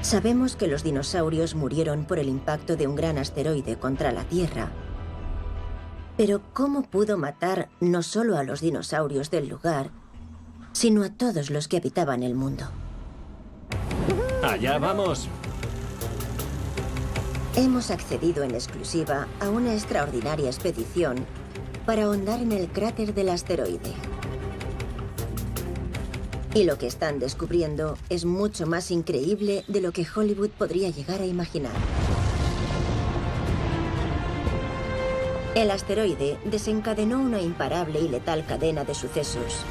Sabemos que los dinosaurios murieron por el impacto de un gran asteroide contra la Tierra. Pero ¿cómo pudo matar no solo a los dinosaurios del lugar, sino a todos los que habitaban el mundo? ¡Allá vamos! Hemos accedido en exclusiva a una extraordinaria expedición para ahondar en el cráter del asteroide. Y lo que están descubriendo es mucho más increíble de lo que Hollywood podría llegar a imaginar. El asteroide desencadenó una imparable y letal cadena de sucesos.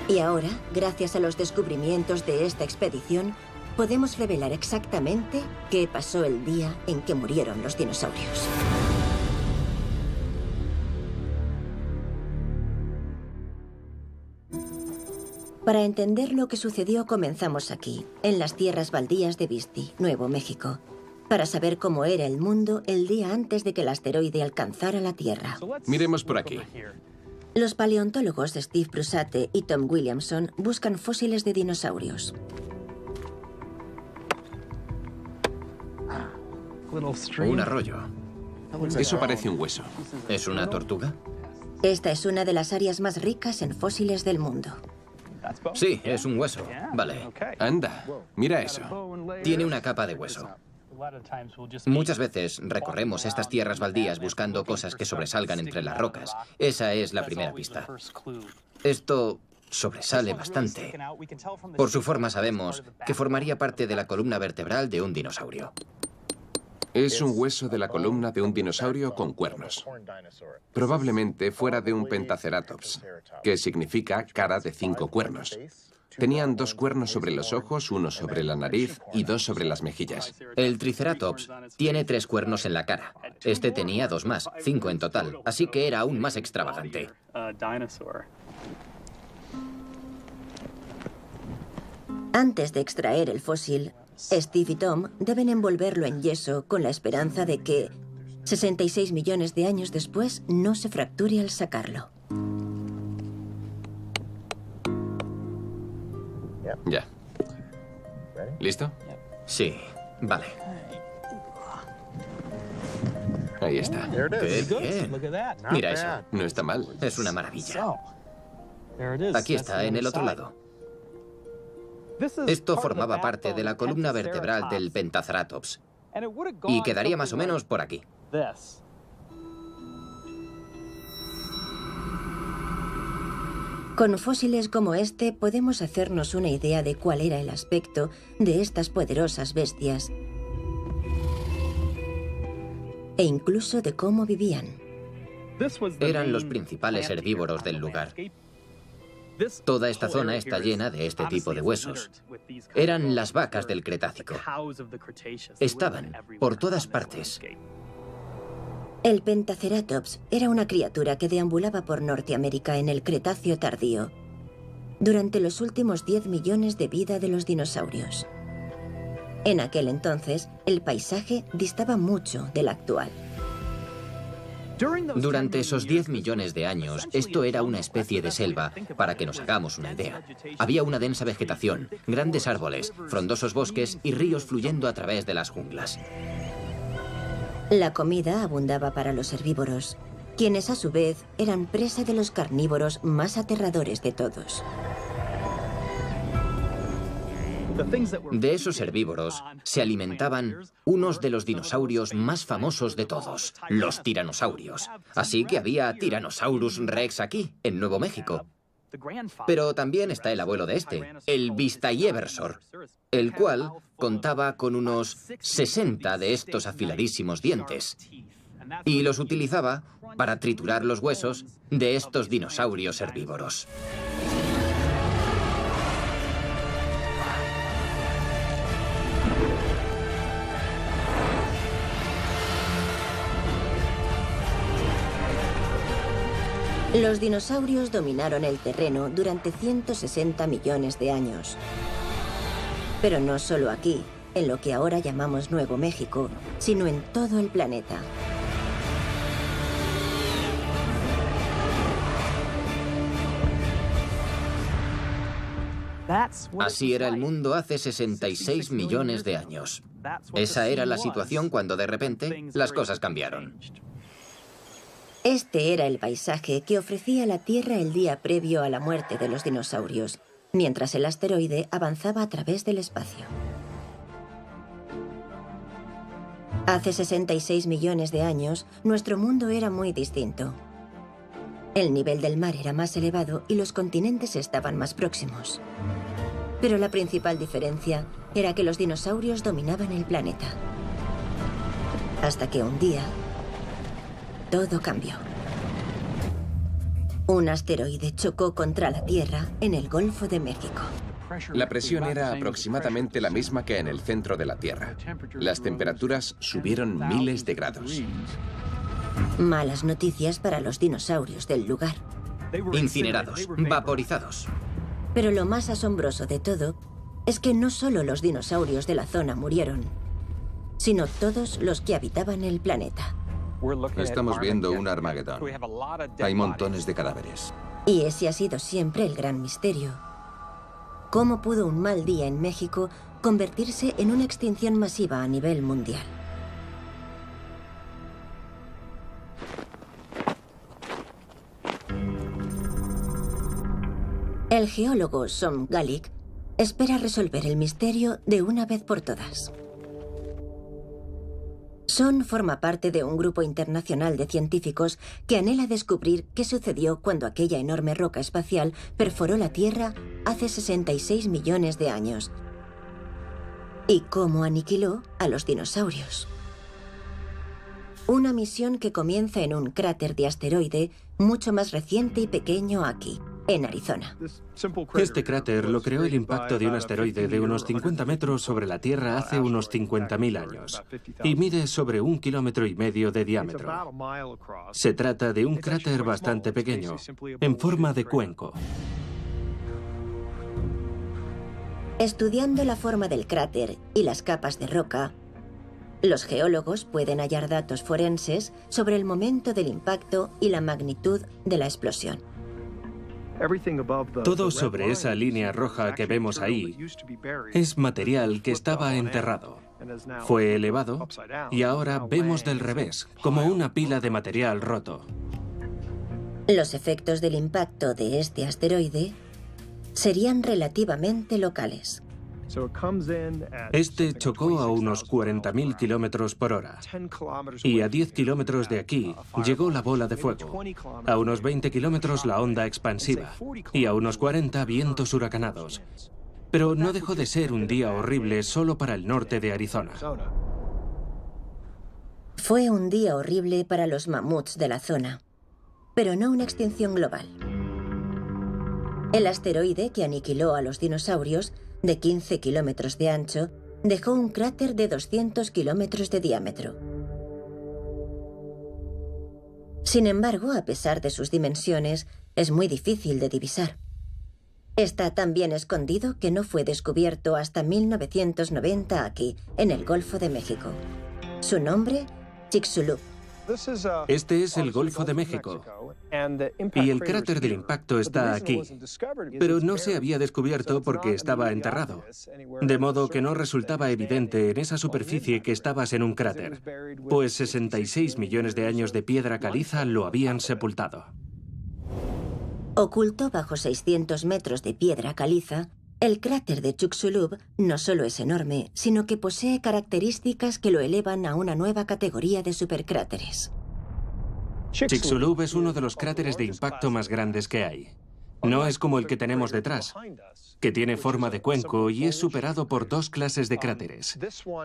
Y ahora, gracias a los descubrimientos de esta expedición, podemos revelar exactamente qué pasó el día en que murieron los dinosaurios. Para entender lo que sucedió, comenzamos aquí, en las tierras baldías de Vistey, Nuevo México, para saber cómo era el mundo el día antes de que el asteroide alcanzara la Tierra. Miremos por aquí. Los paleontólogos Steve Prusate y Tom Williamson buscan fósiles de dinosaurios. Un arroyo. Eso parece un hueso. ¿Es una tortuga? Esta es una de las áreas más ricas en fósiles del mundo. Sí, es un hueso. Vale. Anda, mira eso. Tiene una capa de hueso. Muchas veces recorremos estas tierras baldías buscando cosas que sobresalgan entre las rocas. Esa es la primera pista. Esto sobresale bastante. Por su forma sabemos que formaría parte de la columna vertebral de un dinosaurio. Es un hueso de la columna de un dinosaurio con cuernos. Probablemente fuera de un Pentaceratops, que significa cara de 5 cuernos. Tenían 2 cuernos sobre los ojos, 1 sobre la nariz y 2 sobre las mejillas. El Triceratops tiene 3 cuernos en la cara. Este tenía 2 más, 5 en total, así que era aún más extravagante. Antes de extraer el fósil, Steve y Tom deben envolverlo en yeso con la esperanza de que, 66 millones de años después, no se fracture al sacarlo. Ya. ¿Listo? Sí, vale. Ahí está. ¡Qué bien! Mira eso, No está mal. es una maravilla. Aquí está, en el otro lado. Esto formaba parte de la columna vertebral del Pentaceratops y quedaría más o menos por aquí. Con fósiles como este podemos hacernos una idea de cuál era el aspecto de estas poderosas bestias e incluso de cómo vivían. Eran los principales herbívoros del lugar. Toda esta zona está llena de este tipo de huesos. Eran las vacas del Cretácico. Estaban por todas partes. El Pentaceratops era una criatura que deambulaba por Norteamérica en el Cretáceo tardío, durante los últimos 10 millones de vida de los dinosaurios. En aquel entonces, el paisaje distaba mucho del actual. Durante esos 10 millones de años, esto era una especie de selva, para que nos hagamos una idea. Había una densa vegetación, grandes árboles, frondosos bosques y ríos fluyendo a través de las junglas. La comida abundaba para los herbívoros, quienes a su vez eran presa de los carnívoros más aterradores de todos. De esos herbívoros se alimentaban unos de los dinosaurios más famosos de todos, los tiranosaurios. Así que había Tyrannosaurus Rex aquí, en Nuevo México. Pero también está el abuelo de este, el Vistayéversor, el cual contaba con unos 60 de estos afiladísimos dientes y los utilizaba para triturar los huesos de estos dinosaurios herbívoros. Los dinosaurios dominaron el terreno durante 160 millones de años. Pero no solo aquí, en lo que ahora llamamos Nuevo México, sino en todo el planeta. Así era el mundo hace 66 millones de años. Esa era la situación cuando de repente las cosas cambiaron. Este era el paisaje que ofrecía la Tierra el día previo a la muerte de los dinosaurios, mientras el asteroide avanzaba a través del espacio. Hace 66 millones de años, nuestro mundo era muy distinto. El nivel del mar era más elevado y los continentes estaban más próximos. Pero la principal diferencia era que los dinosaurios dominaban el planeta. Hasta que un día, todo cambió. Un asteroide chocó contra la Tierra en el Golfo de México. La presión era aproximadamente la misma que en el centro de la Tierra. Las temperaturas subieron miles de grados. Malas noticias para los dinosaurios del lugar. Incinerados, vaporizados. Pero lo más asombroso de todo es que no solo los dinosaurios de la zona murieron, sino todos los que habitaban el planeta. Estamos viendo un Armagedón. Hay montones de cadáveres. Y ese ha sido siempre el gran misterio. ¿Cómo pudo un mal día en México convertirse en una extinción masiva a nivel mundial? El geólogo Som Galik espera resolver el misterio de una vez por todas. Son forma parte de un grupo internacional de científicos que anhela descubrir qué sucedió cuando aquella enorme roca espacial perforó la Tierra hace 66 millones de años y cómo aniquiló a los dinosaurios. Una misión que comienza en un cráter de asteroide mucho más reciente y pequeño aquí, en Arizona. Este cráter lo creó el impacto de un asteroide de unos 50 metros sobre la Tierra hace unos 50.000 años y mide sobre 1,5 kilómetros de diámetro. Se trata de un cráter bastante pequeño, en forma de cuenco. Estudiando la forma del cráter y las capas de roca, los geólogos pueden hallar datos forenses sobre el momento del impacto y la magnitud de la explosión. Todo sobre esa línea roja que vemos ahí es material que estaba enterrado. Fue elevado y ahora vemos del revés, como una pila de material roto. Los efectos del impacto de este asteroide serían relativamente locales. Este chocó a unos 40.000 kilómetros por hora. Y a 10 kilómetros de aquí llegó la bola de fuego. A unos 20 kilómetros la onda expansiva. Y a unos 40 vientos huracanados. Pero no dejó de ser un día horrible solo para el norte de Arizona. Fue un día horrible para los mamuts de la zona, pero no una extinción global. El asteroide que aniquiló a los dinosaurios, de 15 kilómetros de ancho, dejó un cráter de 200 kilómetros de diámetro. Sin embargo, a pesar de sus dimensiones, es muy difícil de divisar. Está tan bien escondido que no fue descubierto hasta 1990 aquí, en el Golfo de México. Su nombre, Chicxulub. Este es el Golfo de México. Y el cráter del impacto está aquí. Pero no se había descubierto porque estaba enterrado. De modo que no resultaba evidente en esa superficie que estabas en un cráter. Pues 66 millones de años de piedra caliza lo habían sepultado. Oculto bajo 600 metros de piedra caliza, el cráter de Chicxulub no solo es enorme, sino que posee características que lo elevan a una nueva categoría de supercráteres. Chicxulub es uno de los cráteres de impacto más grandes que hay. No es como el que tenemos detrás, que tiene forma de cuenco y es superado por dos clases de cráteres.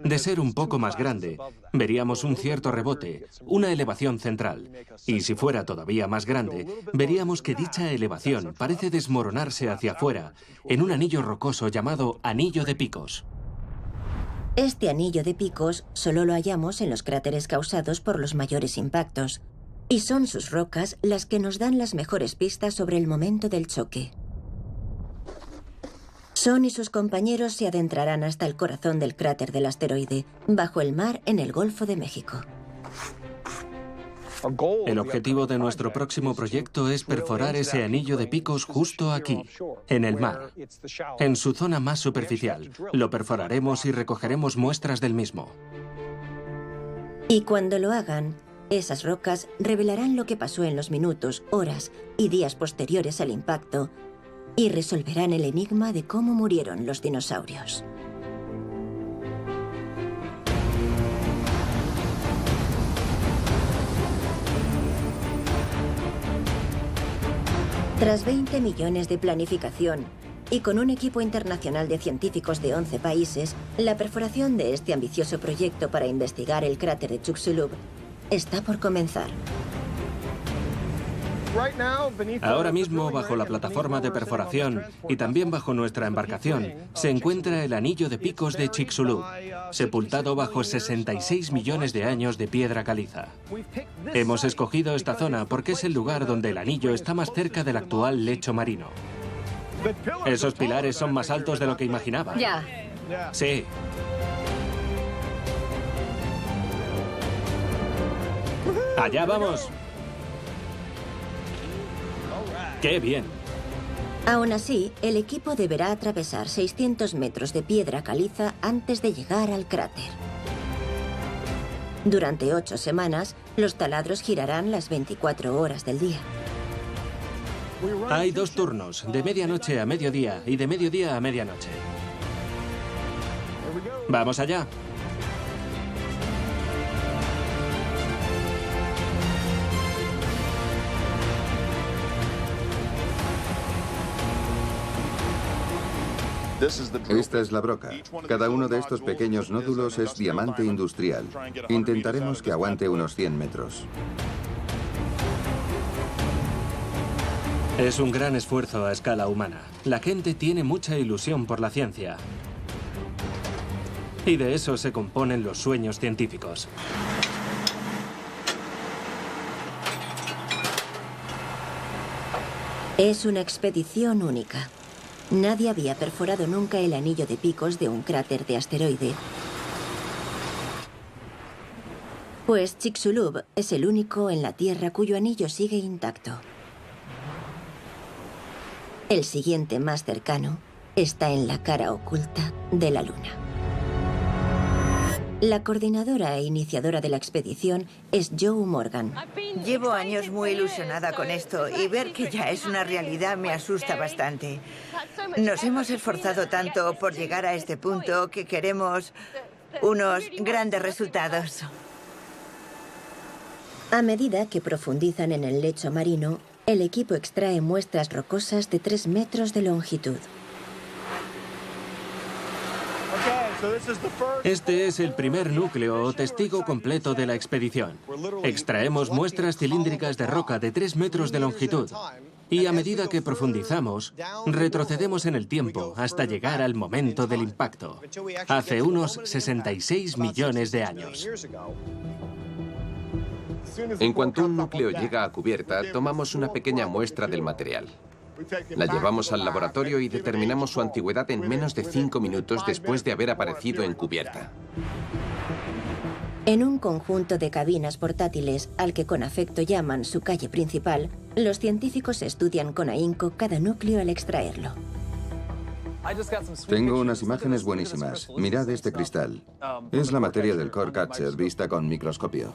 De ser un poco más grande, veríamos un cierto rebote, una elevación central. Y si fuera todavía más grande, veríamos que dicha elevación parece desmoronarse hacia afuera, en un anillo rocoso llamado Anillo de Picos. Este anillo de picos solo lo hallamos en los cráteres causados por los mayores impactos. Y son sus rocas las que nos dan las mejores pistas sobre el momento del choque. Son y sus compañeros se adentrarán hasta el corazón del cráter del asteroide, bajo el mar en el Golfo de México. El objetivo de nuestro próximo proyecto es perforar ese anillo de picos justo aquí, en el mar, en su zona más superficial. Lo perforaremos y recogeremos muestras del mismo. Y cuando lo hagan, esas rocas revelarán lo que pasó en los minutos, horas y días posteriores al impacto y resolverán el enigma de cómo murieron los dinosaurios. Tras 20 millones de planificación y con un equipo internacional de científicos de 11 países, la perforación de este ambicioso proyecto para investigar el cráter de Chicxulub está por comenzar. Ahora mismo, bajo la plataforma de perforación y también bajo nuestra embarcación, se encuentra el anillo de picos de Chicxulub, sepultado bajo 66 millones de años de piedra caliza. Hemos escogido esta zona porque es el lugar donde el anillo está más cerca del actual lecho marino. Esos pilares son más altos de lo que imaginaba. Ya. Sí. ¡Allá vamos! ¡Qué bien! Aún así, el equipo deberá atravesar 600 metros de piedra caliza antes de llegar al cráter. Durante 8 semanas, los taladros girarán las 24 horas del día. Hay 2 turnos, de medianoche a mediodía y de mediodía a medianoche. ¡Vamos allá! Esta es la broca. Cada uno de estos pequeños nódulos es diamante industrial. Intentaremos que aguante unos 100 metros. Es un gran esfuerzo a escala humana. La gente tiene mucha ilusión por la ciencia. Y de eso se componen los sueños científicos. Es una expedición única. Nadie había perforado nunca el anillo de picos de un cráter de asteroide. Pues Chicxulub es el único en la Tierra cuyo anillo sigue intacto. El siguiente más cercano está en la cara oculta de la Luna. La coordinadora e iniciadora de la expedición es Joe Morgan. Llevo años muy ilusionada con esto y ver que ya es una realidad me asusta bastante. Nos hemos esforzado tanto por llegar a este punto que queremos unos grandes resultados. A medida que profundizan en el lecho marino, el equipo extrae muestras rocosas de 3 metros de longitud. Este es el primer núcleo o testigo completo de la expedición. Extraemos muestras cilíndricas de roca de 3 metros de longitud. Y a medida que profundizamos, retrocedemos en el tiempo hasta llegar al momento del impacto, hace unos 66 millones de años. En cuanto un núcleo llega a cubierta, tomamos una pequeña muestra del material. La llevamos al laboratorio y determinamos su antigüedad en menos de 5 minutos después de haber aparecido en cubierta. En un conjunto de cabinas portátiles, al que con afecto llaman su calle principal, los científicos estudian con ahínco cada núcleo al extraerlo. Tengo unas imágenes buenísimas. Mirad este cristal. Es la materia del core catcher vista con microscopio.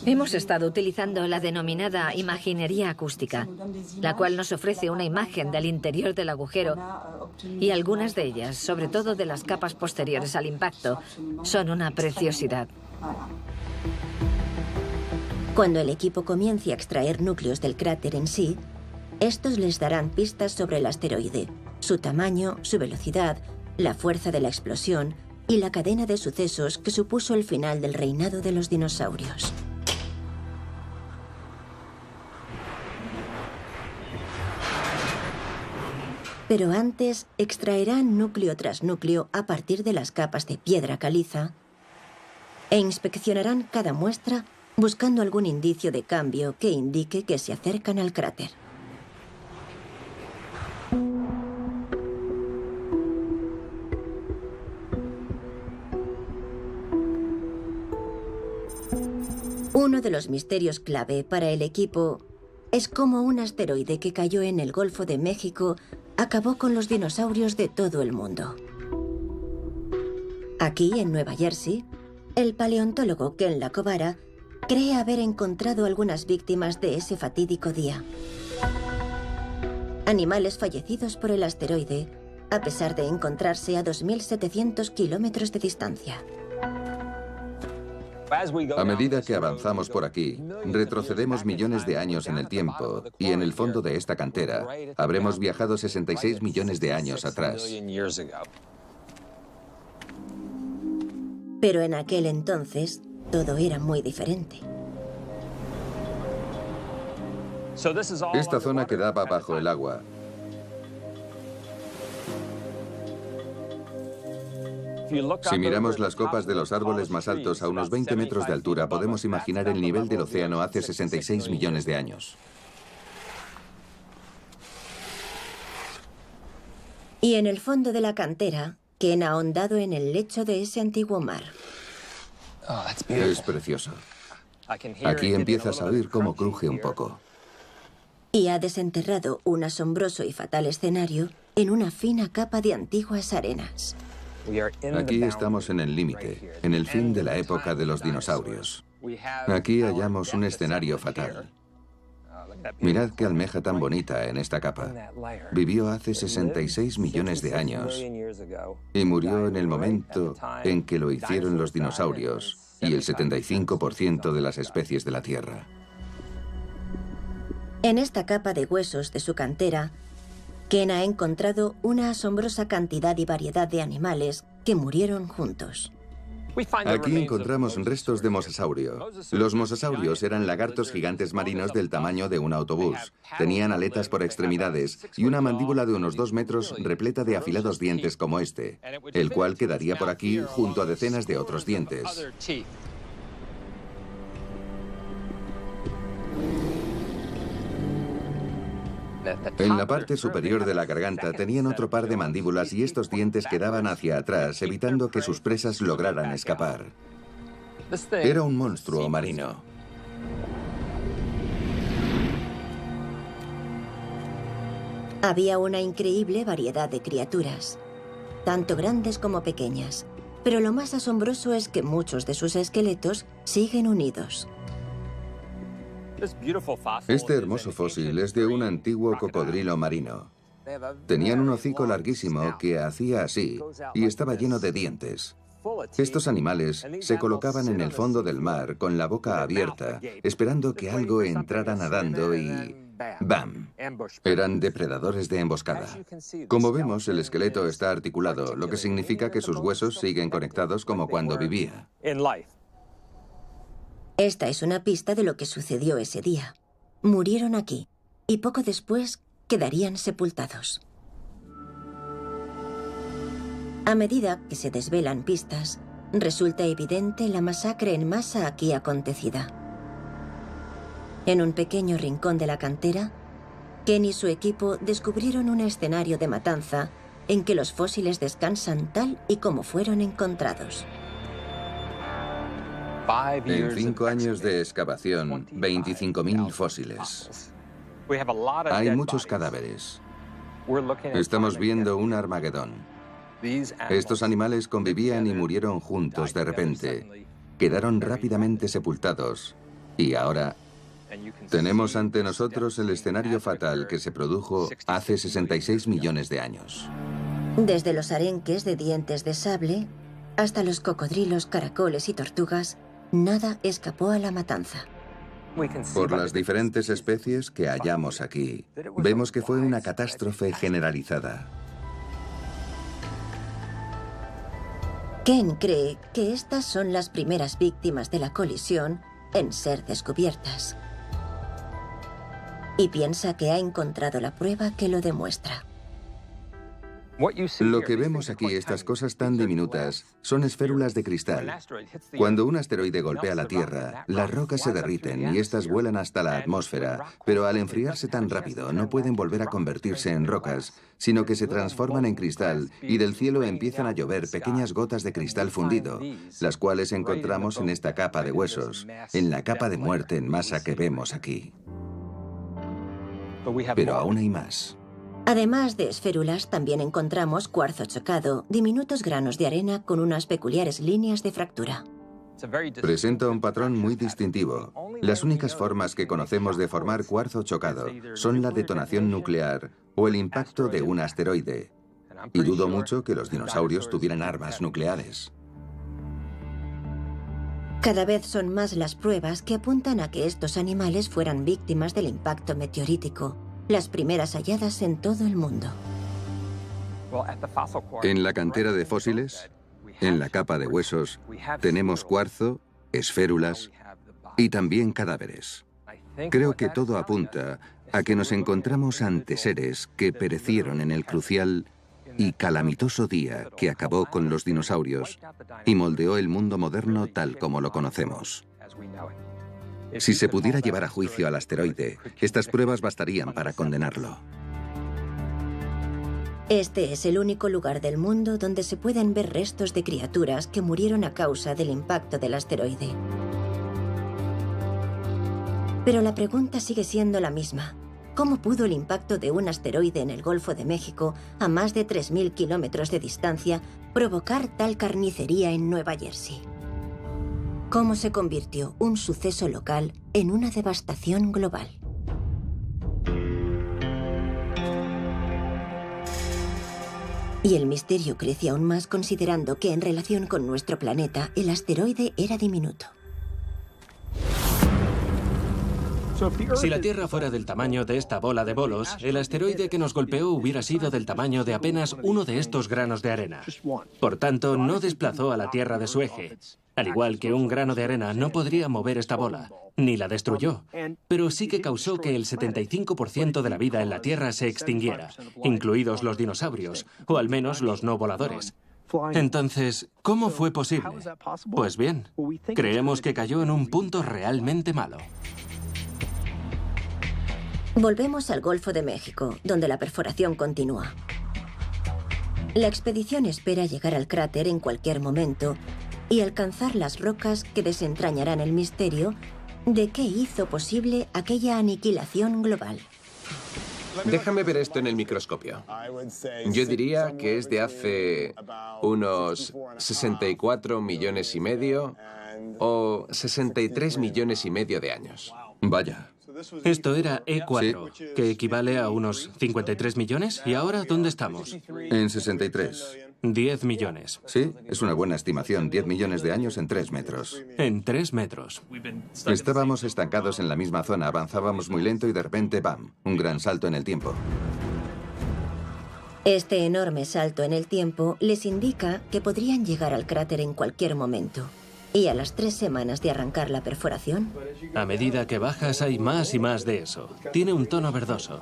Hemos estado utilizando la denominada imaginería acústica, la cual nos ofrece una imagen del interior del agujero y algunas de ellas, sobre todo de las capas posteriores al impacto, son una preciosidad. Cuando el equipo comience a extraer núcleos del cráter en sí, estos les darán pistas sobre el asteroide, su tamaño, su velocidad, la fuerza de la explosión y la cadena de sucesos que supuso el final del reinado de los dinosaurios. Pero antes extraerán núcleo tras núcleo a partir de las capas de piedra caliza e inspeccionarán cada muestra buscando algún indicio de cambio que indique que se acercan al cráter. Uno de los misterios clave para el equipo es cómo un asteroide que cayó en el Golfo de México acabó con los dinosaurios de todo el mundo. Aquí, en Nueva Jersey, el paleontólogo Ken Lacovara cree haber encontrado algunas víctimas de ese fatídico día. Animales fallecidos por el asteroide, a pesar de encontrarse a 2.700 kilómetros de distancia. A medida que avanzamos por aquí, retrocedemos millones de años en el tiempo y en el fondo de esta cantera habremos viajado 66 millones de años atrás. Pero en aquel entonces, todo era muy diferente. Esta zona quedaba bajo el agua. Si miramos las copas de los árboles más altos a unos 20 metros de altura, podemos imaginar el nivel del océano hace 66 millones de años. Y en el fondo de la cantera, Ken ha ahondado en el lecho de ese antiguo mar. Es precioso. Aquí empiezas a oír cómo cruje un poco. Y ha desenterrado un asombroso y fatal escenario en una fina capa de antiguas arenas. Aquí estamos en el límite, en el fin de la época de los dinosaurios. Aquí hallamos un escenario fatal. Mirad qué almeja tan bonita en esta capa. Vivió hace 66 millones de años y murió en el momento en que lo hicieron los dinosaurios y el 75% de las especies de la Tierra. En esta capa de huesos de su cantera, Ken ha encontrado una asombrosa cantidad y variedad de animales que murieron juntos. Aquí encontramos restos de mosasaurio. Los mosasaurios eran lagartos gigantes marinos del tamaño de un autobús. Tenían aletas por extremidades y una mandíbula de unos 2 metros repleta de afilados dientes como este, el cual quedaría por aquí junto a decenas de otros dientes. En la parte superior de la garganta tenían otro par de mandíbulas y estos dientes quedaban hacia atrás, evitando que sus presas lograran escapar. Era un monstruo marino. Había una increíble variedad de criaturas, tanto grandes como pequeñas, pero lo más asombroso es que muchos de sus esqueletos siguen unidos. Este hermoso fósil es de un antiguo cocodrilo marino. Tenían un hocico larguísimo que hacía así y estaba lleno de dientes. Estos animales se colocaban en el fondo del mar con la boca abierta, esperando que algo entrara nadando y... ¡bam! Eran depredadores de emboscada. Como vemos, el esqueleto está articulado, lo que significa que sus huesos siguen conectados como cuando vivía. Esta es una pista de lo que sucedió ese día. Murieron aquí y poco después quedarían sepultados. A medida que se desvelan pistas, resulta evidente la masacre en masa aquí acontecida. En un pequeño rincón de la cantera, Ken y su equipo descubrieron un escenario de matanza en que los fósiles descansan tal y como fueron encontrados. En 5 años de excavación, 25.000 fósiles. Hay muchos cadáveres. Estamos viendo un Armagedón. Estos animales convivían y murieron juntos de repente. Quedaron rápidamente sepultados. Y ahora tenemos ante nosotros el escenario fatal que se produjo hace 66 millones de años. Desde los arenques de dientes de sable hasta los cocodrilos, caracoles y tortugas, nada escapó a la matanza. Por las diferentes especies que hallamos aquí, vemos que fue una catástrofe generalizada. Ken cree que estas son las primeras víctimas de la colisión en ser descubiertas. Y piensa que ha encontrado la prueba que lo demuestra. Lo que vemos aquí, estas cosas tan diminutas, son esférulas de cristal. Cuando un asteroide golpea la Tierra, las rocas se derriten y estas vuelan hasta la atmósfera, pero al enfriarse tan rápido no pueden volver a convertirse en rocas, sino que se transforman en cristal y del cielo empiezan a llover pequeñas gotas de cristal fundido, las cuales encontramos en esta capa de huesos, en la capa de muerte en masa que vemos aquí. Pero aún hay más. Además de esférulas, también encontramos cuarzo chocado, diminutos granos de arena con unas peculiares líneas de fractura. Presenta un patrón muy distintivo. Las únicas formas que conocemos de formar cuarzo chocado son la detonación nuclear o el impacto de un asteroide. Y dudo mucho que los dinosaurios tuvieran armas nucleares. Cada vez son más las pruebas que apuntan a que estos animales fueran víctimas del impacto meteorítico, las primeras halladas en todo el mundo. En la cantera de fósiles, en la capa de huesos, tenemos cuarzo, esférulas y también cadáveres. Creo que todo apunta a que nos encontramos ante seres que perecieron en el crucial y calamitoso día que acabó con los dinosaurios y moldeó el mundo moderno tal como lo conocemos. Si se pudiera llevar a juicio al asteroide, estas pruebas bastarían para condenarlo. Este es el único lugar del mundo donde se pueden ver restos de criaturas que murieron a causa del impacto del asteroide. Pero la pregunta sigue siendo la misma. ¿Cómo pudo el impacto de un asteroide en el Golfo de México, a más de 3.000 kilómetros de distancia, provocar tal carnicería en Nueva Jersey? ¿Cómo se convirtió un suceso local en una devastación global? Y el misterio crece aún más considerando que en relación con nuestro planeta, el asteroide era diminuto. Si la Tierra fuera del tamaño de esta bola de bolos, el asteroide que nos golpeó hubiera sido del tamaño de apenas uno de estos granos de arena. Por tanto, no desplazó a la Tierra de su eje. Al igual que un grano de arena no podría mover esta bola, ni la destruyó, pero sí que causó que el 75% de la vida en la Tierra se extinguiera, incluidos los dinosaurios, o al menos los no voladores. Entonces, ¿cómo fue posible? Pues bien, creemos que cayó en un punto realmente malo. Volvemos al Golfo de México, donde la perforación continúa. La expedición espera llegar al cráter en cualquier momento y alcanzar las rocas que desentrañarán el misterio de qué hizo posible aquella aniquilación global. Déjame ver esto en el microscopio. Yo diría que es de hace unos 64 millones y medio o 63 millones y medio de años. Vaya. Esto era E4, que equivale a unos 53 millones. ¿Y ahora dónde estamos? En 63. 10 millones. Sí, es una buena estimación. 10 millones de años en 3 metros. En 3 metros. Estábamos estancados en la misma zona, avanzábamos muy lento y de repente, ¡bam!, un gran salto en el tiempo. Este enorme salto en el tiempo les indica que podrían llegar al cráter en cualquier momento. Y a las 3 semanas de arrancar la perforación... A medida que bajas hay más y más de eso. Tiene un tono verdoso.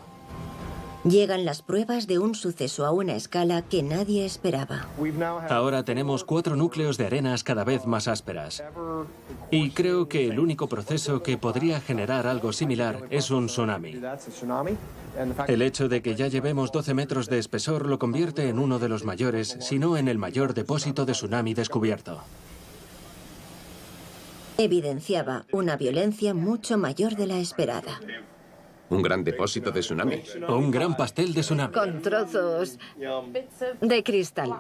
Llegan las pruebas de un suceso a una escala que nadie esperaba. Ahora tenemos 4 núcleos de arenas cada vez más ásperas. Y creo que el único proceso que podría generar algo similar es un tsunami. El hecho de que ya llevemos 12 metros de espesor lo convierte en uno de los mayores, si no en el mayor depósito de tsunami descubierto. Evidenciaba una violencia mucho mayor de la esperada. Un gran depósito de tsunami. O un gran pastel de tsunami. Con trozos de cristal.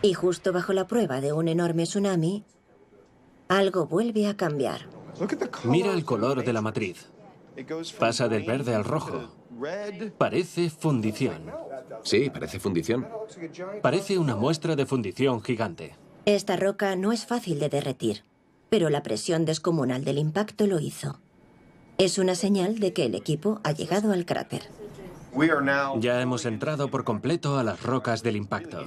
Y justo bajo la prueba de un enorme tsunami, algo vuelve a cambiar. Mira el color de la matriz. Pasa del verde al rojo. Parece fundición. Sí, parece fundición. Parece una muestra de fundición gigante. Esta roca no es fácil de derretir, pero la presión descomunal del impacto lo hizo. Es una señal de que el equipo ha llegado al cráter. Ya hemos entrado por completo a las rocas del impacto.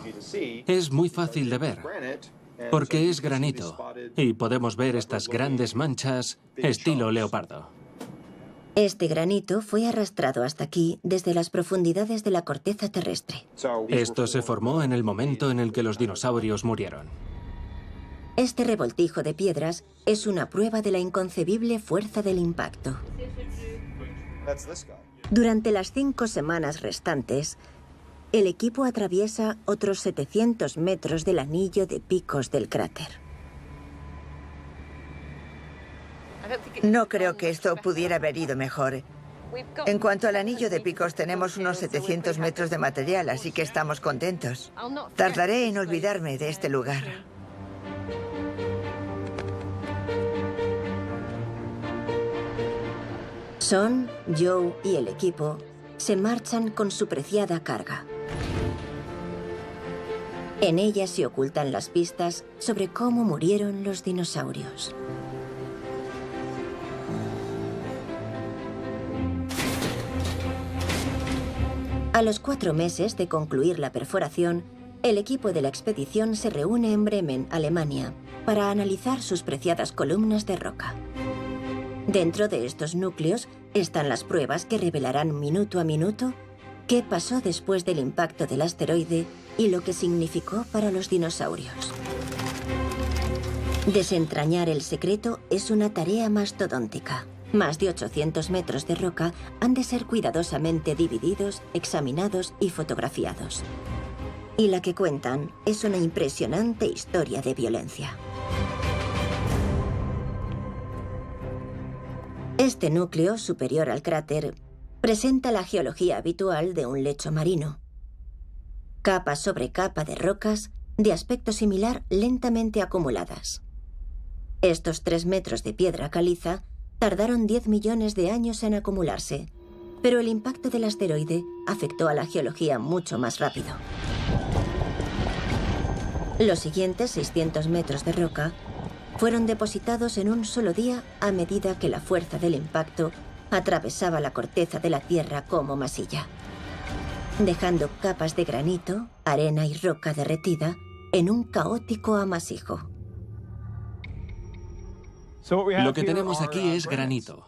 Es muy fácil de ver, porque es granito, y podemos ver estas grandes manchas estilo leopardo. Este granito fue arrastrado hasta aquí desde las profundidades de la corteza terrestre. Esto se formó en el momento en el que los dinosaurios murieron. Este revoltijo de piedras es una prueba de la inconcebible fuerza del impacto. Durante las 5 semanas restantes, el equipo atraviesa otros 700 metros del anillo de picos del cráter. No creo que esto pudiera haber ido mejor. En cuanto al anillo de picos, tenemos unos 700 metros de material, así que estamos contentos. Tardaré en olvidarme de este lugar. Son, Joe y el equipo se marchan con su preciada carga. En ella se ocultan las pistas sobre cómo murieron los dinosaurios. A los 4 meses de concluir la perforación, el equipo de la expedición se reúne en Bremen, Alemania, para analizar sus preciadas columnas de roca. Dentro de estos núcleos están las pruebas que revelarán minuto a minuto qué pasó después del impacto del asteroide y lo que significó para los dinosaurios. Desentrañar el secreto es una tarea mastodóntica. Más de 800 metros de roca han de ser cuidadosamente divididos, examinados y fotografiados. Y la que cuentan es una impresionante historia de violencia. Este núcleo, superior al cráter, presenta la geología habitual de un lecho marino. Capa sobre capa de rocas, de aspecto similar, lentamente acumuladas. Estos 3 metros de piedra caliza tardaron 10 millones de años en acumularse, pero el impacto del asteroide afectó a la geología mucho más rápido. Los siguientes 600 metros de roca fueron depositados en un solo día a medida que la fuerza del impacto atravesaba la corteza de la Tierra como masilla, dejando capas de granito, arena y roca derretida en un caótico amasijo. Lo que tenemos aquí es granito,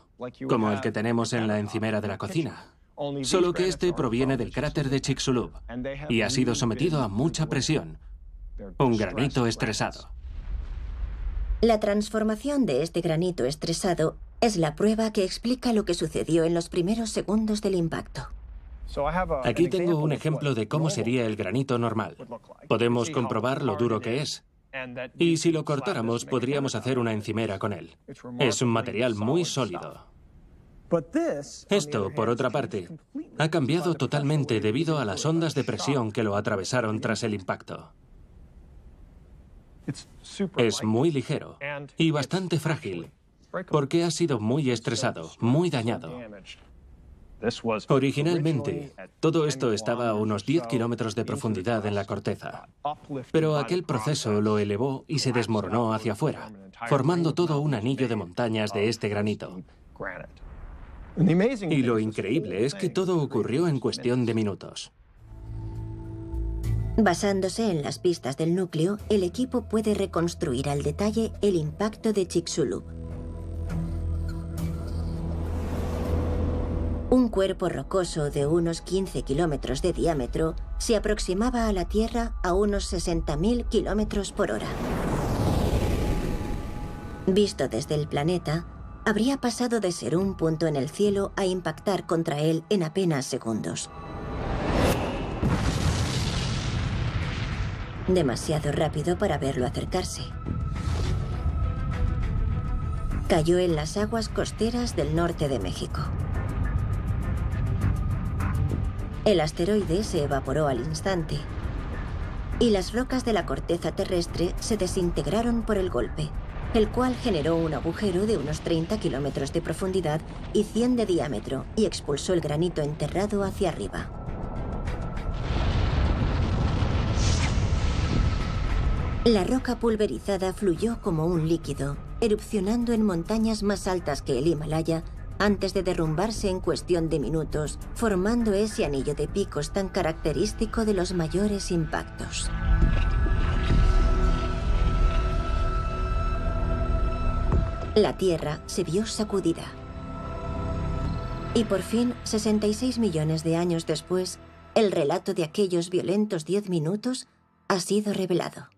como el que tenemos en la encimera de la cocina, solo que este proviene del cráter de Chicxulub y ha sido sometido a mucha presión, un granito estresado. La transformación de este granito estresado es la prueba que explica lo que sucedió en los primeros segundos del impacto. Aquí tengo un ejemplo de cómo sería el granito normal. Podemos comprobar lo duro que es. Y si lo cortáramos, podríamos hacer una encimera con él. Es un material muy sólido. Esto, por otra parte, ha cambiado totalmente debido a las ondas de presión que lo atravesaron tras el impacto. Es muy ligero y bastante frágil, porque ha sido muy estresado, muy dañado. Originalmente, todo esto estaba a unos 10 kilómetros de profundidad en la corteza, pero aquel proceso lo elevó y se desmoronó hacia afuera, formando todo un anillo de montañas de este granito. Y lo increíble es que todo ocurrió en cuestión de minutos. Basándose en las pistas del núcleo, el equipo puede reconstruir al detalle el impacto de Chicxulub. Un cuerpo rocoso de unos 15 kilómetros de diámetro se aproximaba a la Tierra a unos 60.000 kilómetros por hora. Visto desde el planeta, habría pasado de ser un punto en el cielo a impactar contra él en apenas segundos. Demasiado rápido para verlo acercarse. Cayó en las aguas costeras del norte de México. El asteroide se evaporó al instante y las rocas de la corteza terrestre se desintegraron por el golpe, el cual generó un agujero de unos 30 kilómetros de profundidad y 100 de diámetro y expulsó el granito enterrado hacia arriba. La roca pulverizada fluyó como un líquido, erupcionando en montañas más altas que el Himalaya antes de derrumbarse en cuestión de minutos, formando ese anillo de picos tan característico de los mayores impactos. La Tierra se vio sacudida. Y por fin, 66 millones de años después, el relato de aquellos violentos 10 minutos ha sido revelado.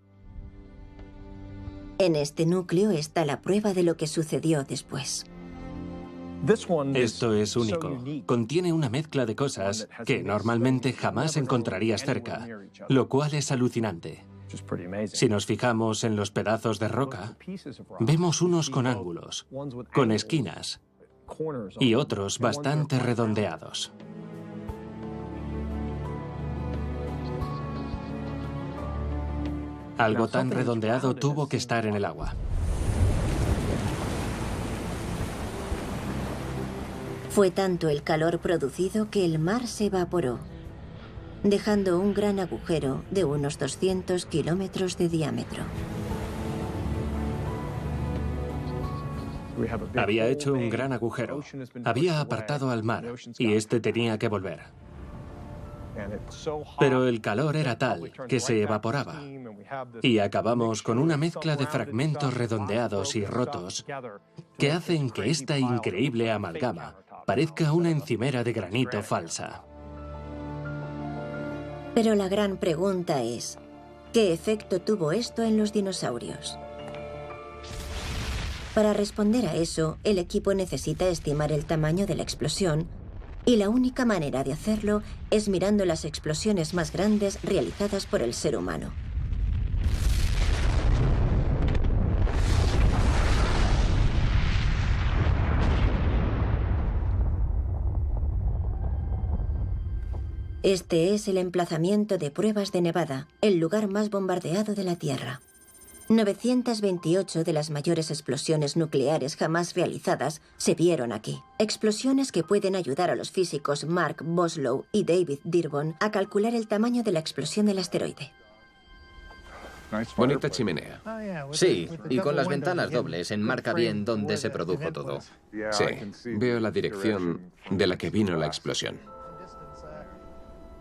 En este núcleo está la prueba de lo que sucedió después. Esto es único. Contiene una mezcla de cosas que normalmente jamás encontrarías cerca, lo cual es alucinante. Si nos fijamos en los pedazos de roca, vemos unos con ángulos, con esquinas, y otros bastante redondeados. Algo tan redondeado tuvo que estar en el agua. Fue tanto el calor producido que el mar se evaporó, dejando un gran agujero de unos 200 kilómetros de diámetro. Había hecho un gran agujero. Había apartado al mar y este tenía que volver. Pero el calor era tal que se evaporaba. Y acabamos con una mezcla de fragmentos redondeados y rotos que hacen que esta increíble amalgama parezca una encimera de granito falsa. Pero la gran pregunta es, ¿qué efecto tuvo esto en los dinosaurios? Para responder a eso, el equipo necesita estimar el tamaño de la explosión, y la única manera de hacerlo es mirando las explosiones más grandes realizadas por el ser humano. Este es el emplazamiento de pruebas de Nevada, el lugar más bombardeado de la Tierra. 928 de las mayores explosiones nucleares jamás realizadas se vieron aquí. Explosiones que pueden ayudar a los físicos Mark Boslow y David Dearborn a calcular el tamaño de la explosión del asteroide. Bonita chimenea. Sí, y con las ventanas dobles enmarca bien dónde se produjo todo. Sí, veo la dirección de la que vino la explosión.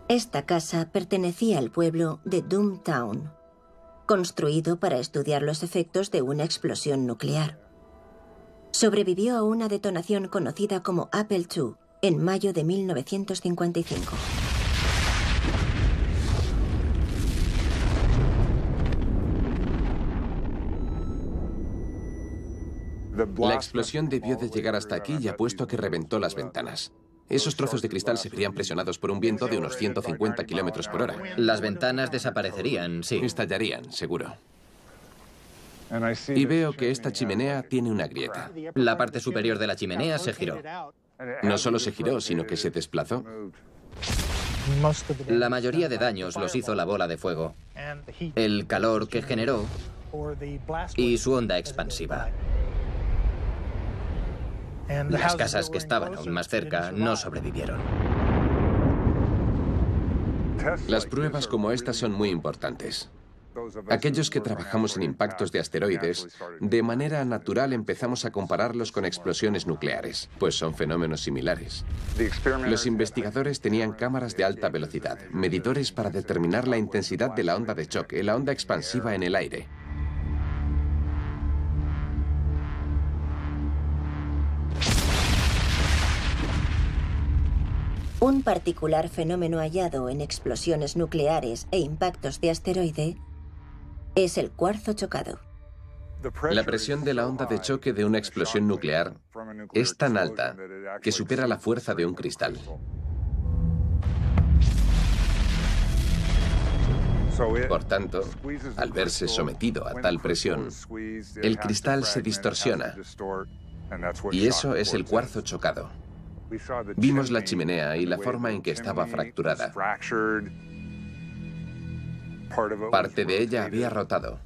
Esta casa pertenecía al pueblo de Doomtown, construido para estudiar los efectos de una explosión nuclear. Sobrevivió a una detonación conocida como Apple II en mayo de 1955. La explosión debió de llegar hasta aquí y apuesto a que reventó las ventanas. Esos trozos de cristal se verían presionados por un viento de unos 150 kilómetros por hora. Las ventanas desaparecerían, sí. Estallarían, seguro. Y veo que esta chimenea tiene una grieta. La parte superior de la chimenea se giró. No solo se giró, sino que se desplazó. La mayoría de daños los hizo la bola de fuego, el calor que generó y su onda expansiva. Las casas que estaban aún más cerca no sobrevivieron. Las pruebas como estas son muy importantes. Aquellos que trabajamos en impactos de asteroides, de manera natural empezamos a compararlos con explosiones nucleares, pues son fenómenos similares. Los investigadores tenían cámaras de alta velocidad, medidores para determinar la intensidad de la onda de choque, la onda expansiva en el aire. Un particular fenómeno hallado en explosiones nucleares e impactos de asteroide es el cuarzo chocado. La presión de la onda de choque de una explosión nuclear es tan alta que supera la fuerza de un cristal. Por tanto, al verse sometido a tal presión, el cristal se distorsiona, y eso es el cuarzo chocado. Vimos la chimenea y la forma en que estaba fracturada. Parte de ella había rotado.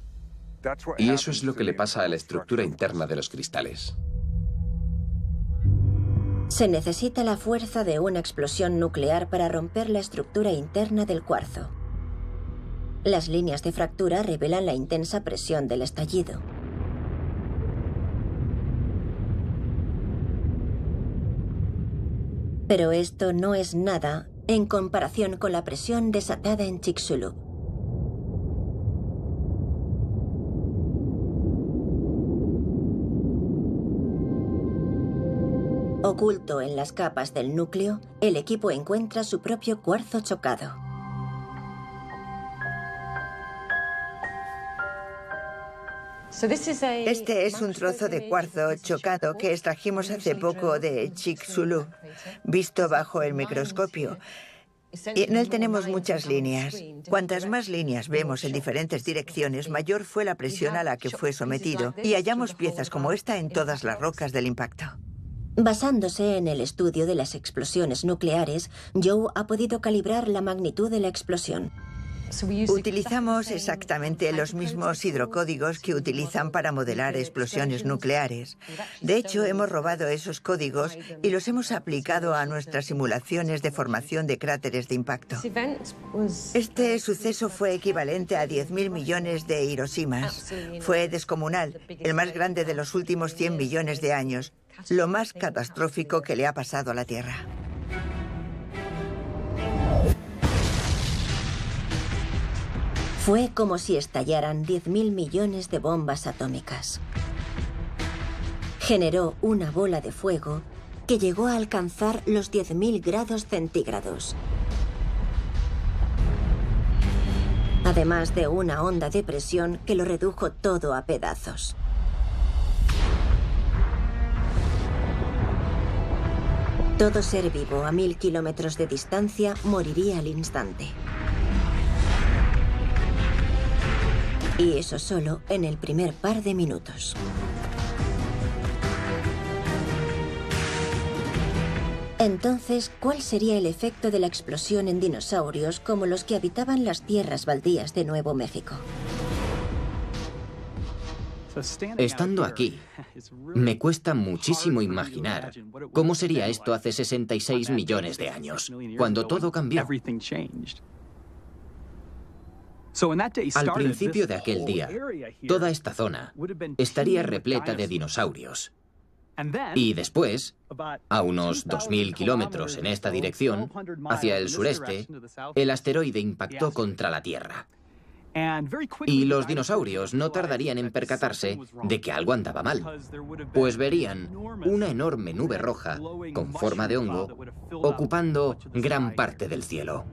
Y eso es lo que le pasa a la estructura interna de los cristales. Se necesita la fuerza de una explosión nuclear para romper la estructura interna del cuarzo. Las líneas de fractura revelan la intensa presión del estallido. Pero esto no es nada en comparación con la presión desatada en Chicxulub. Oculto en las capas del núcleo, el equipo encuentra su propio cuarzo chocado. Este es un trozo de cuarzo chocado que extrajimos hace poco de Chicxulub, visto bajo el microscopio. Y en él tenemos muchas líneas. Cuantas más líneas vemos en diferentes direcciones, mayor fue la presión a la que fue sometido. Y hallamos piezas como esta en todas las rocas del impacto. Basándose en el estudio de las explosiones nucleares, Joe ha podido calibrar la magnitud de la explosión. Utilizamos exactamente los mismos hidrocódigos que utilizan para modelar explosiones nucleares. De hecho, hemos robado esos códigos y los hemos aplicado a nuestras simulaciones de formación de cráteres de impacto. Este suceso fue equivalente a 10.000 millones de Hiroshimas. Fue descomunal, el más grande de los últimos 100 millones de años, lo más catastrófico que le ha pasado a la Tierra. Fue como si estallaran 10.000 millones de bombas atómicas. Generó una bola de fuego que llegó a alcanzar los 10.000 grados centígrados. Además de una onda de presión que lo redujo todo a pedazos. Todo ser vivo a 1000 kilómetros de distancia moriría al instante. Y eso solo en el primer par de minutos. Entonces, ¿cuál sería el efecto de la explosión en dinosaurios como los que habitaban las tierras baldías de Nuevo México? Estando aquí, me cuesta muchísimo imaginar cómo sería esto hace 66 millones de años, cuando todo cambió. Al principio de aquel día, toda esta zona estaría repleta de dinosaurios. Y después, a unos 2.000 kilómetros en esta dirección, hacia el sureste, el asteroide impactó contra la Tierra. Y los dinosaurios no tardarían en percatarse de que algo andaba mal, pues verían una enorme nube roja con forma de hongo ocupando gran parte del cielo.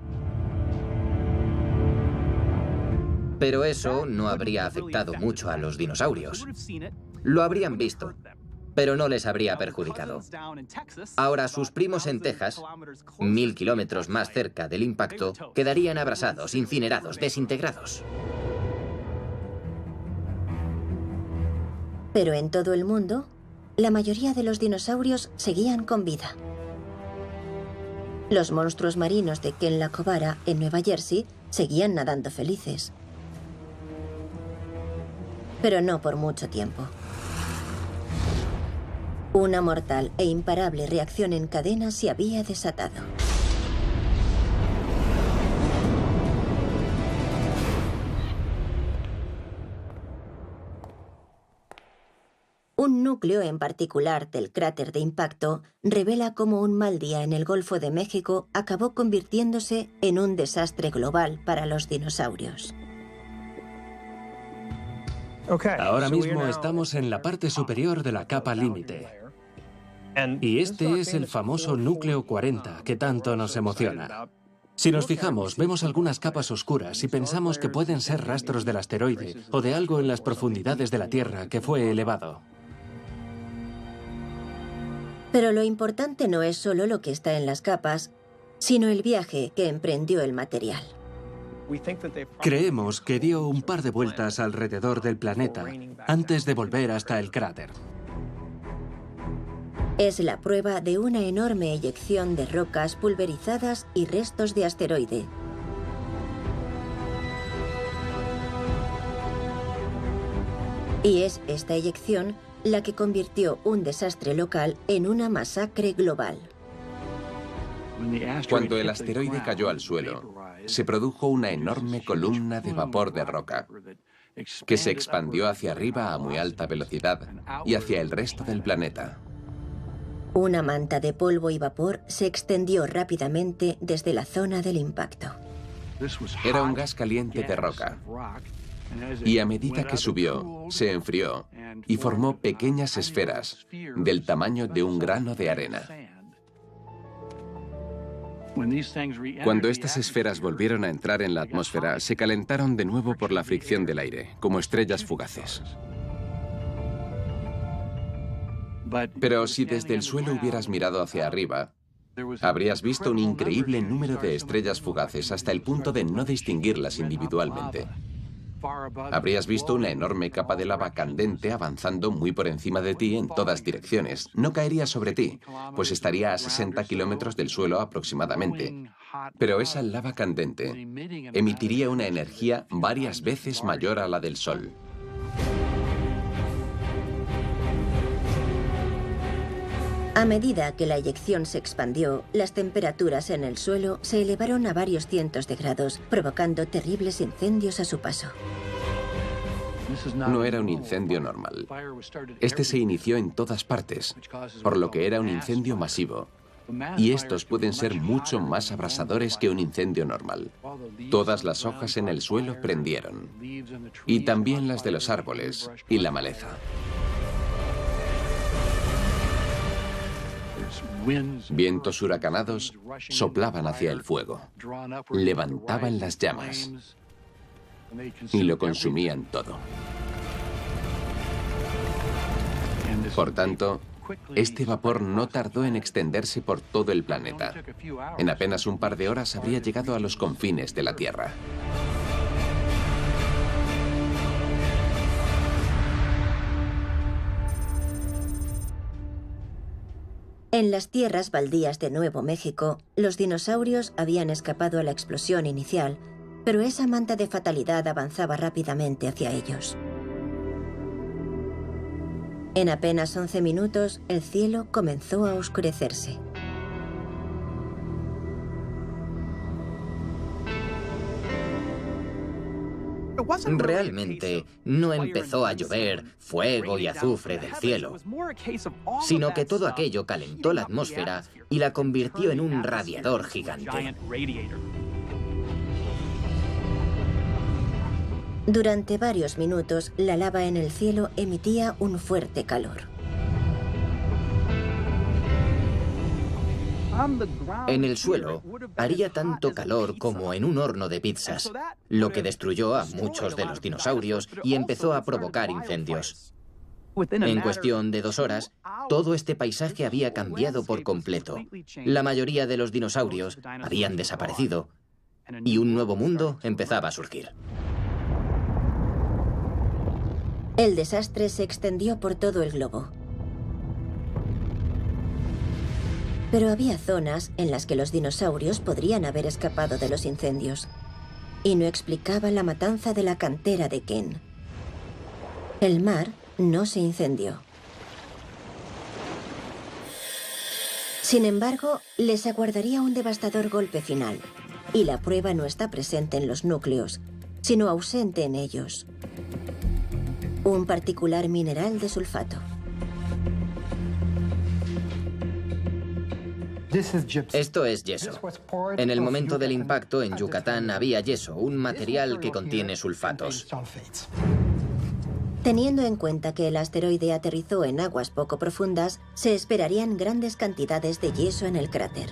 Pero eso no habría afectado mucho a los dinosaurios. Lo habrían visto, pero no les habría perjudicado. Ahora sus primos en Texas, 1000 kilómetros más cerca del impacto, quedarían abrasados, incinerados, desintegrados. Pero en todo el mundo, la mayoría de los dinosaurios seguían con vida. Los monstruos marinos de Kenla-Cobara, en Nueva Jersey, seguían nadando felices. Pero no por mucho tiempo. Una mortal e imparable reacción en cadena se había desatado. Un núcleo en particular del cráter de impacto revela cómo un mal día en el Golfo de México acabó convirtiéndose en un desastre global para los dinosaurios. Ahora mismo estamos en la parte superior de la capa límite. Y este es el famoso núcleo 40 que tanto nos emociona. Si nos fijamos, vemos algunas capas oscuras y pensamos que pueden ser rastros del asteroide o de algo en las profundidades de la Tierra que fue elevado. Pero lo importante no es solo lo que está en las capas, sino el viaje que emprendió el material. Creemos que dio un par de vueltas alrededor del planeta antes de volver hasta el cráter. Es la prueba de una enorme eyección de rocas pulverizadas y restos de asteroide. Y es esta eyección la que convirtió un desastre local en una masacre global. Cuando el asteroide cayó al suelo, se produjo una enorme columna de vapor de roca que se expandió hacia arriba a muy alta velocidad y hacia el resto del planeta. Una manta de polvo y vapor se extendió rápidamente desde la zona del impacto. Era un gas caliente de roca Y a medida que subió, se enfrió y formó pequeñas esferas del tamaño de un grano de arena. Cuando estas esferas volvieron a entrar en la atmósfera, se calentaron de nuevo por la fricción del aire, como estrellas fugaces. Pero si desde el suelo hubieras mirado hacia arriba, habrías visto un increíble número de estrellas fugaces hasta el punto de no distinguirlas individualmente. Habrías visto una enorme capa de lava candente avanzando muy por encima de ti en todas direcciones. No caería sobre ti, pues estaría a 60 kilómetros del suelo aproximadamente. Pero esa lava candente emitiría una energía varias veces mayor a la del Sol. A medida que la eyección se expandió, las temperaturas en el suelo se elevaron a varios cientos de grados, provocando terribles incendios a su paso. No era un incendio normal. Este se inició en todas partes, por lo que era un incendio masivo. Y estos pueden ser mucho más abrasadores que un incendio normal. Todas las hojas en el suelo prendieron, y también las de los árboles y la maleza. Vientos huracanados soplaban hacia el fuego, levantaban las llamas y lo consumían todo. Por tanto, este vapor no tardó en extenderse por todo el planeta. En apenas un par de horas habría llegado a los confines de la Tierra. En las tierras baldías de Nuevo México, los dinosaurios habían escapado a la explosión inicial, pero esa manta de fatalidad avanzaba rápidamente hacia ellos. En apenas 11 minutos, el cielo comenzó a oscurecerse. Realmente no empezó a llover fuego y azufre del cielo, sino que todo aquello calentó la atmósfera y la convirtió en un radiador gigante. Durante varios minutos, la lava en el cielo emitía un fuerte calor. En el suelo haría tanto calor como en un horno de pizzas, lo que destruyó a muchos de los dinosaurios y empezó a provocar incendios. En cuestión de 2 horas, todo este paisaje había cambiado por completo. La mayoría de los dinosaurios habían desaparecido y un nuevo mundo empezaba a surgir. El desastre se extendió por todo el globo. Pero había zonas en las que los dinosaurios podrían haber escapado de los incendios. Y no explicaba la matanza de la cantera de Ken. El mar no se incendió. Sin embargo, les aguardaría un devastador golpe final. Y la prueba no está presente en los núcleos, sino ausente en ellos. Un particular mineral de sulfato. Esto es yeso. En el momento del impacto en Yucatán había yeso, un material que contiene sulfatos. Teniendo en cuenta que el asteroide aterrizó en aguas poco profundas, se esperarían grandes cantidades de yeso en el cráter.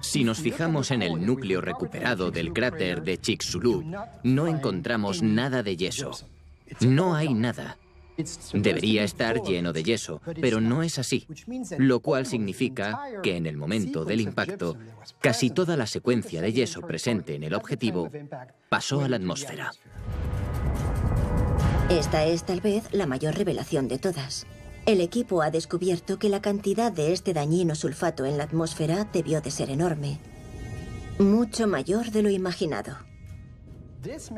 Si nos fijamos en el núcleo recuperado del cráter de Chicxulub, no encontramos nada de yeso. No hay nada. Debería estar lleno de yeso, pero no es así, lo cual significa que en el momento del impacto, casi toda la secuencia de yeso presente en el objetivo pasó a la atmósfera. Esta es tal vez la mayor revelación de todas. El equipo ha descubierto que la cantidad de este dañino sulfato en la atmósfera debió de ser enorme. Mucho mayor de lo imaginado.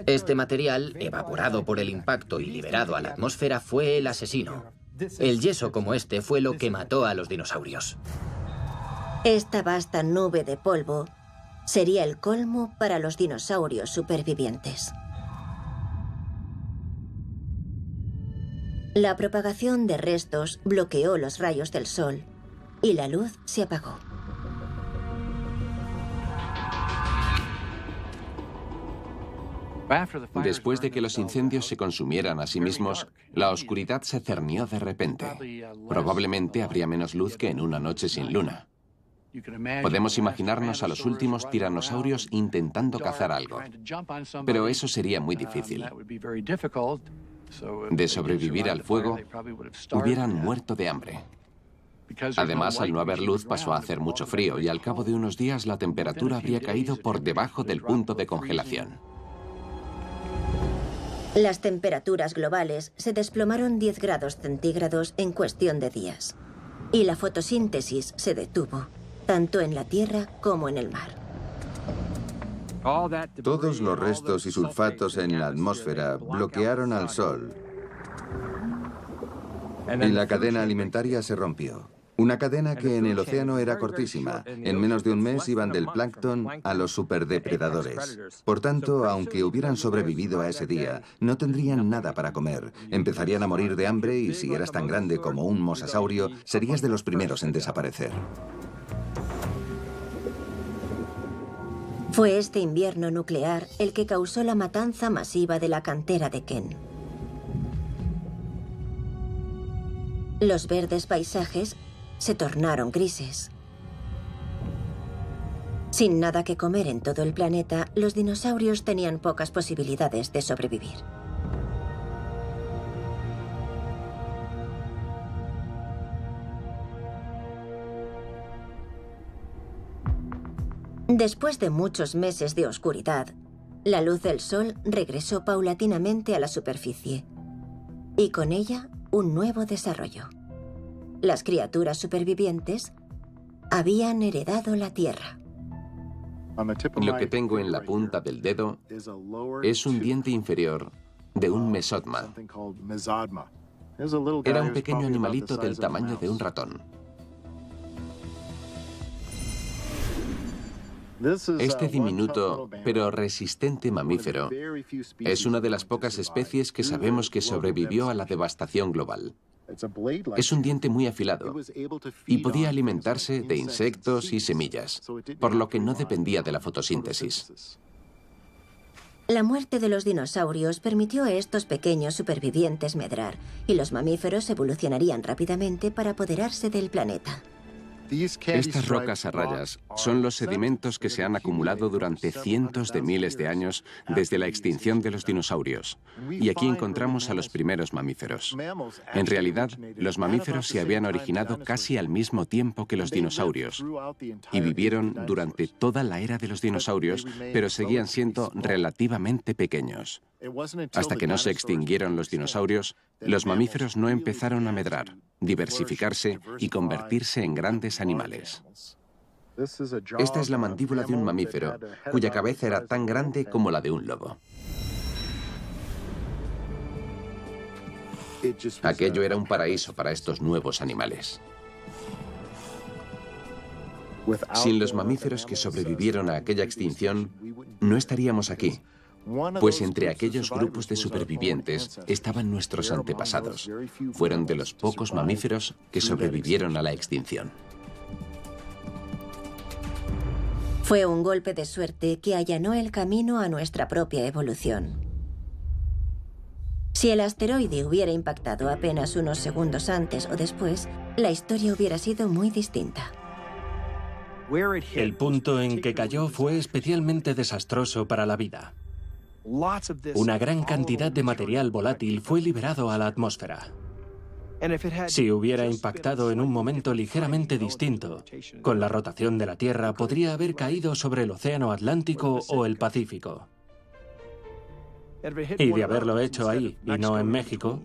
Este material, evaporado por el impacto y liberado a la atmósfera, fue el asesino. El yeso como este fue lo que mató a los dinosaurios. Esta vasta nube de polvo sería el colmo para los dinosaurios supervivientes. La propagación de restos bloqueó los rayos del sol y la luz se apagó. Después de que los incendios se consumieran a sí mismos, la oscuridad se cernió de repente. Probablemente habría menos luz que en una noche sin luna. Podemos imaginarnos a los últimos tiranosaurios intentando cazar algo, pero eso sería muy difícil. De sobrevivir al fuego, hubieran muerto de hambre. Además, al no haber luz pasó a hacer mucho frío y al cabo de unos días la temperatura habría caído por debajo del punto de congelación. Las temperaturas globales se desplomaron 10 grados centígrados en cuestión de días. Y la fotosíntesis se detuvo, tanto en la Tierra como en el mar. Todos los restos y sulfatos en la atmósfera bloquearon al Sol. Y la cadena alimentaria se rompió. Una cadena que en el océano era cortísima. En menos de un mes iban del plancton a los superdepredadores. Por tanto, aunque hubieran sobrevivido a ese día, no tendrían nada para comer. Empezarían a morir de hambre y si eras tan grande como un mosasaurio, serías de los primeros en desaparecer. Fue este invierno nuclear el que causó la matanza masiva de la cantera de Kent. Los verdes paisajes se tornaron grises. Sin nada que comer en todo el planeta, los dinosaurios tenían pocas posibilidades de sobrevivir. Después de muchos meses de oscuridad, la luz del sol regresó paulatinamente a la superficie y con ella un nuevo desarrollo. Las criaturas supervivientes habían heredado la Tierra. Lo que tengo en la punta del dedo es un diente inferior de un mesotma. Era un pequeño animalito del tamaño de un ratón. Este diminuto pero resistente mamífero es una de las pocas especies que sabemos que sobrevivió a la devastación global. Es un diente muy afilado y podía alimentarse de insectos y semillas, por lo que no dependía de la fotosíntesis. La muerte de los dinosaurios permitió a estos pequeños supervivientes medrar y los mamíferos evolucionarían rápidamente para apoderarse del planeta. Estas rocas a rayas son los sedimentos que se han acumulado durante cientos de miles de años desde la extinción de los dinosaurios. Y aquí encontramos a los primeros mamíferos. En realidad, los mamíferos se habían originado casi al mismo tiempo que los dinosaurios y vivieron durante toda la era de los dinosaurios, pero seguían siendo relativamente pequeños. Hasta que no se extinguieron los dinosaurios, los mamíferos no empezaron a medrar, diversificarse y convertirse en grandes animales. Esta es la mandíbula de un mamífero, cuya cabeza era tan grande como la de un lobo. Aquello era un paraíso para estos nuevos animales. Sin los mamíferos que sobrevivieron a aquella extinción, no estaríamos aquí. Pues entre aquellos grupos de supervivientes estaban nuestros antepasados. Fueron de los pocos mamíferos que sobrevivieron a la extinción. Fue un golpe de suerte que allanó el camino a nuestra propia evolución. Si el asteroide hubiera impactado apenas unos segundos antes o después, la historia hubiera sido muy distinta. El punto en que cayó fue especialmente desastroso para la vida. Una gran cantidad de material volátil fue liberado a la atmósfera. Si hubiera impactado en un momento ligeramente distinto, con la rotación de la Tierra podría haber caído sobre el Océano Atlántico o el Pacífico. Y de haberlo hecho ahí y no en México,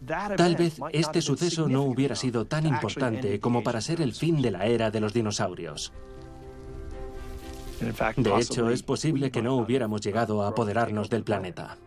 tal vez este suceso no hubiera sido tan importante como para ser el fin de la era de los dinosaurios. De hecho, es posible que no hubiéramos llegado a apoderarnos del planeta.